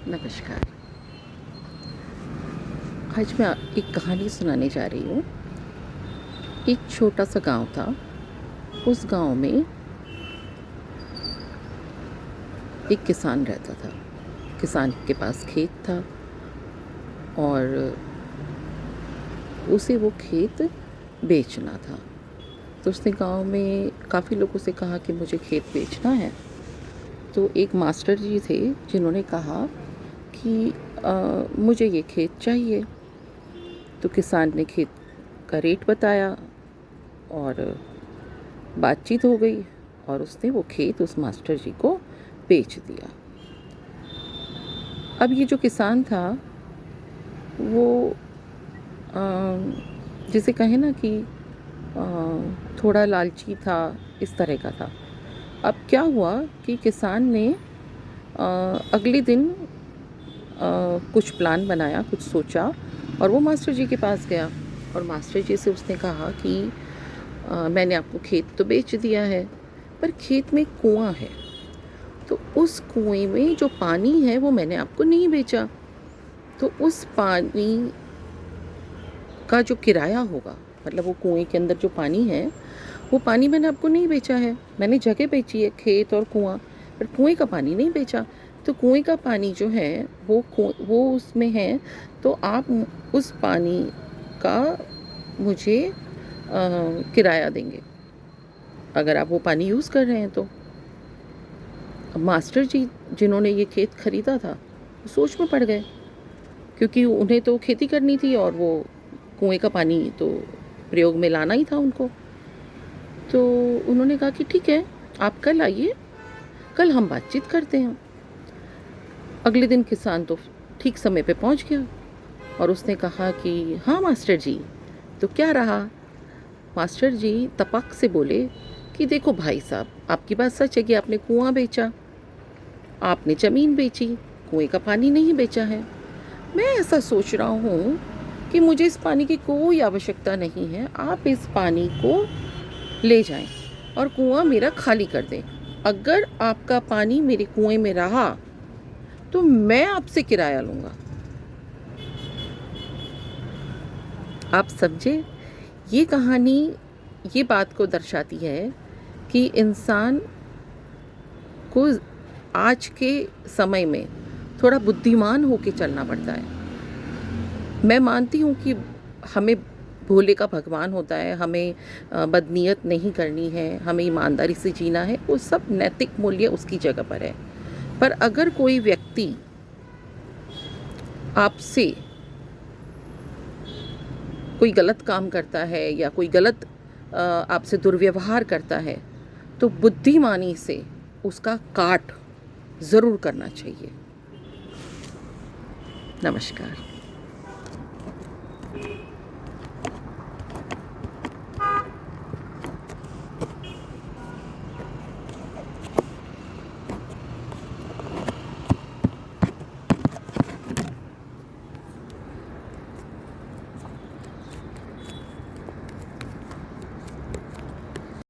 नमस्कार। आज मैं एक कहानी सुनाने जा रही हूँ। एक छोटा सा गांव था। उस गांव में एक किसान रहता था। किसान के पास खेत था और उसे वो खेत बेचना था। तो उसने गांव में काफ़ी लोगों से कहा कि मुझे खेत बेचना है। तो एक मास्टर जी थे जिन्होंने कहा कि मुझे ये खेत चाहिए। तो किसान ने खेत का रेट बताया और बातचीत हो गई और उसने वो खेत उस मास्टर जी को बेच दिया। अब ये जो किसान था वो जिसे कहें ना कि थोड़ा लालची था, इस तरह का था। अब क्या हुआ कि किसान ने अगले दिन कुछ प्लान बनाया, कुछ सोचा और वो मास्टर जी के पास गया और मास्टर जी से उसने कहा कि मैंने आपको खेत तो बेच दिया है, पर खेत में कुआं है, तो उस कुएं में जो पानी है वो मैंने आपको नहीं बेचा। तो उस पानी का जो किराया होगा, मतलब वो कुएं के अंदर जो पानी है वो पानी मैंने आपको नहीं बेचा है। मैंने जगह बेची है, खेत और कुआं, पर कुएं का पानी नहीं बेचा। तो कुएं का पानी जो है वो उसमें है, तो आप उस पानी का मुझे किराया देंगे अगर आप वो पानी यूज़ कर रहे हैं तो। अब मास्टर जी जिन्होंने ये खेत ख़रीदा था वो सोच में पड़ गए, क्योंकि उन्हें तो खेती करनी थी और वो कुएं का पानी तो प्रयोग में लाना ही था उनको। तो उन्होंने कहा कि ठीक है, आप कल आइए, कल हम बातचीत करते हैं। अगले दिन किसान तो ठीक समय पे पहुंच गया और उसने कहा कि हाँ मास्टर जी, तो क्या रहा। मास्टर जी तपक से बोले कि देखो भाई साहब, आपकी बात सच है कि आपने कुआं बेचा, आपने ज़मीन बेची, कुएं का पानी नहीं बेचा है। मैं ऐसा सोच रहा हूँ कि मुझे इस पानी की कोई आवश्यकता नहीं है, आप इस पानी को ले जाएं और कुआं मेरा खाली कर दें। अगर आपका पानी मेरे कुएं में रहा तो मैं आपसे किराया लूँगा। आप समझे? ये कहानी ये बात को दर्शाती है कि इंसान को आज के समय में थोड़ा बुद्धिमान होकर चलना पड़ता है। मैं मानती हूँ कि हमें भोले का भगवान होता है, हमें बदनीयत नहीं करनी है, हमें ईमानदारी से जीना है, वो सब नैतिक मूल्य उसकी जगह पर है। पर अगर कोई व्यक्ति आपसे कोई गलत काम करता है या कोई गलत आपसे दुर्व्यवहार करता है, तो बुद्धिमानी से उसका काट ज़रूर करना चाहिए। नमस्कार।